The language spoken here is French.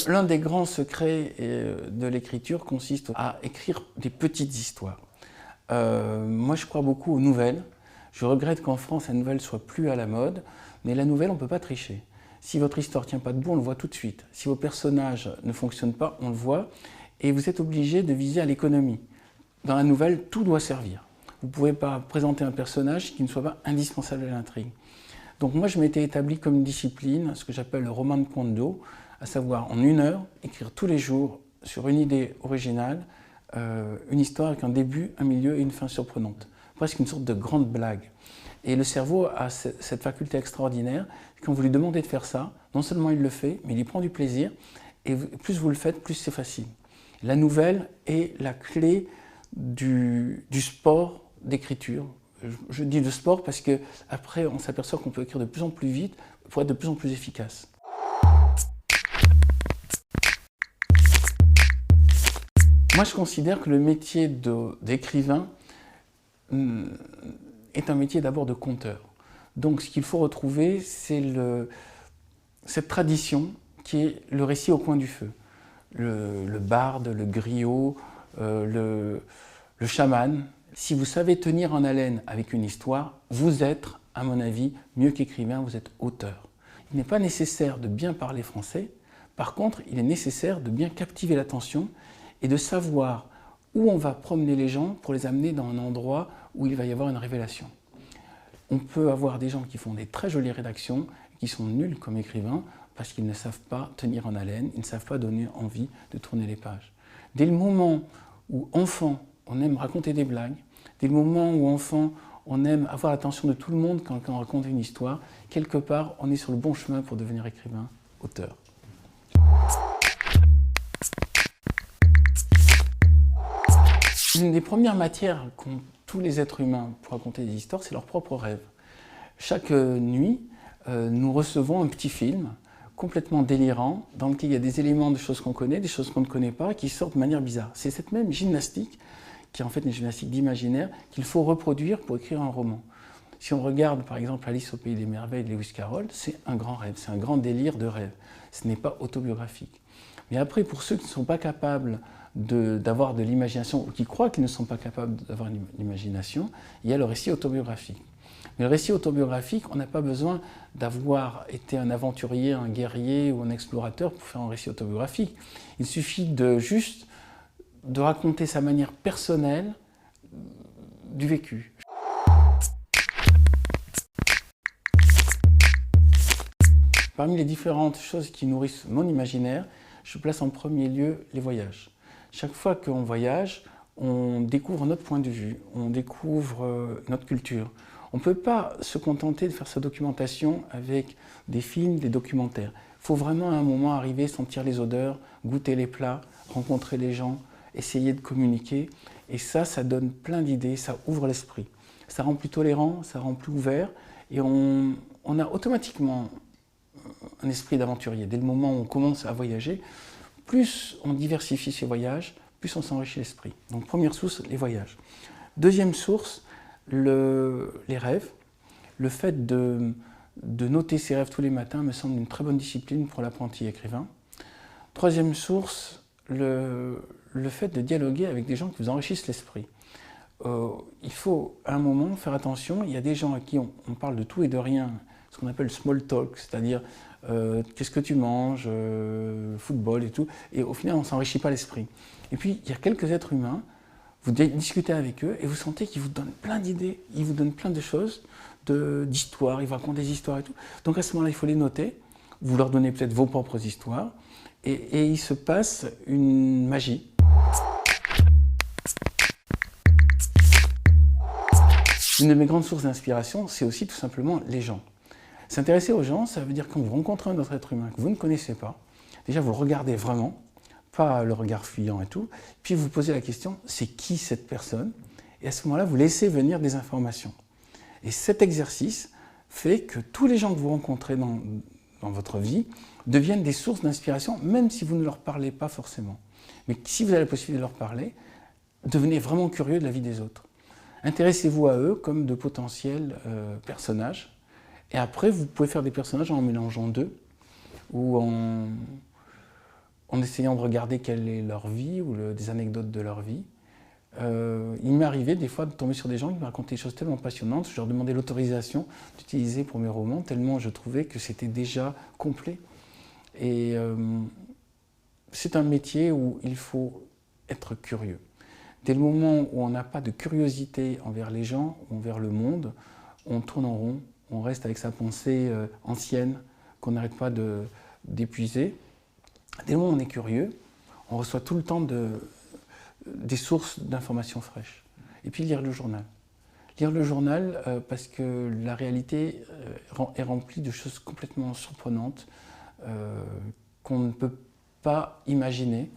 L'un des grands secrets de l'écriture consiste à écrire des petites histoires. Moi, je crois beaucoup aux nouvelles. Je regrette qu'en France, la nouvelle soit plus à la mode, mais la nouvelle, on ne peut pas tricher. Si votre histoire ne tient pas debout, on le voit tout de suite. Si vos personnages ne fonctionnent pas, on le voit. Et vous êtes obligé de viser à l'économie. Dans la nouvelle, tout doit servir. Vous ne pouvez pas présenter un personnage qui ne soit pas indispensable à l'intrigue. Donc moi, je m'étais établi comme une discipline, ce que j'appelle le roman de Kondo, à savoir en 1 heure, écrire tous les jours sur une idée originale, une histoire avec un début, un milieu et une fin surprenante. Presque une sorte de grande blague. Et le cerveau a cette faculté extraordinaire, quand vous lui demandez de faire ça, non seulement il le fait, mais il y prend du plaisir, et plus vous le faites, plus c'est facile. La nouvelle est la clé du sport d'écriture. Je dis de sport parce qu'après, on s'aperçoit qu'on peut écrire de plus en plus vite pour être de plus en plus efficace. Moi, je considère que le métier d'écrivain est un métier d'abord de conteur. Donc, ce qu'il faut retrouver, c'est cette tradition qui est le récit au coin du feu. Le barde, le griot, le chaman. Si vous savez tenir en haleine avec une histoire, vous êtes, à mon avis, mieux qu'écrivain, vous êtes auteur. Il n'est pas nécessaire de bien parler français. Par contre, il est nécessaire de bien captiver l'attention et de savoir où on va promener les gens pour les amener dans un endroit où il va y avoir une révélation. On peut avoir des gens qui font des très jolies rédactions, qui sont nuls comme écrivains, parce qu'ils ne savent pas tenir en haleine, ils ne savent pas donner envie de tourner les pages. Dès le moment où, enfant, on aime raconter des blagues, dès le moment où, enfant, on aime avoir l'attention de tout le monde quand on raconte une histoire, quelque part, on est sur le bon chemin pour devenir écrivain, auteur. Une des premières matières qu'ont tous les êtres humains pour raconter des histoires, c'est leurs propres rêves. Chaque nuit, nous recevons un petit film complètement délirant, dans lequel il y a des éléments de choses qu'on connaît, des choses qu'on ne connaît pas, qui sortent de manière bizarre. C'est cette même gymnastique, qui est en fait une gymnastique d'imaginaire, qu'il faut reproduire pour écrire un roman. Si on regarde par exemple Alice au Pays des Merveilles de Lewis Carroll, c'est un grand rêve, c'est un grand délire de rêve. Ce n'est pas autobiographique. Mais après, pour ceux qui ne sont pas capables d'avoir de l'imagination, ou qui croient qu'ils ne sont pas capables d'avoir l'imagination, il y a le récit autobiographique. Mais le récit autobiographique, on n'a pas besoin d'avoir été un aventurier, un guerrier ou un explorateur pour faire un récit autobiographique. Il suffit juste de raconter sa manière personnelle du vécu. Parmi les différentes choses qui nourrissent mon imaginaire, je place en premier lieu les voyages. Chaque fois qu'on voyage, on découvre notre point de vue, on découvre notre culture. On ne peut pas se contenter de faire sa documentation avec des films, des documentaires. Il faut vraiment à un moment arriver, sentir les odeurs, goûter les plats, rencontrer les gens, essayer de communiquer. Et ça donne plein d'idées, ça ouvre l'esprit. Ça rend plus tolérant, ça rend plus ouvert. Et on a automatiquement un esprit d'aventurier. Dès le moment où on commence à voyager, plus on diversifie ses voyages, plus on s'enrichit l'esprit. Donc première source, les voyages. Deuxième source, les rêves. Le fait de noter ses rêves tous les matins me semble une très bonne discipline pour l'apprenti écrivain. Troisième source, le fait de dialoguer avec des gens qui vous enrichissent l'esprit. Il faut à un moment faire attention, il y a des gens à qui on parle de tout et de rien, ce qu'on appelle small talk, c'est-à-dire qu'est-ce que tu manges, football et tout, et au final on ne s'enrichit pas l'esprit. Et puis il y a quelques êtres humains, vous discutez avec eux et vous sentez qu'ils vous donnent plein d'idées, ils vous donnent plein de choses, d'histoires, ils vous racontent des histoires et tout. Donc à ce moment-là il faut les noter, vous leur donnez peut-être vos propres histoires, et il se passe une magie. Une de mes grandes sources d'inspiration, c'est aussi tout simplement les gens. S'intéresser aux gens, ça veut dire quand vous rencontrez un autre être humain que vous ne connaissez pas, déjà vous le regardez vraiment, pas le regard fuyant et tout, puis vous posez la question, c'est qui cette personne? Et à ce moment-là, vous laissez venir des informations. Et cet exercice fait que tous les gens que vous rencontrez dans votre vie deviennent des sources d'inspiration, même si vous ne leur parlez pas forcément. Mais si vous avez la possibilité de leur parler, devenez vraiment curieux de la vie des autres. Intéressez-vous à eux comme de potentiels personnages. Et après, vous pouvez faire des personnages en mélangeant d'eux ou en essayant de regarder quelle est leur vie ou des anecdotes de leur vie. Il m'est arrivé des fois de tomber sur des gens qui me racontaient des choses tellement passionnantes, je leur demandais l'autorisation d'utiliser pour mes romans, tellement je trouvais que c'était déjà complet. Et c'est un métier où il faut être curieux. Dès le moment où on n'a pas de curiosité envers les gens, envers le monde, on tourne en rond, on reste avec sa pensée ancienne qu'on n'arrête pas d'épuiser. Dès le moment où on est curieux, on reçoit tout le temps des sources d'informations fraîches. Et puis lire le journal. Lire le journal parce que la réalité est remplie de choses complètement surprenantes qu'on ne peut pas imaginer.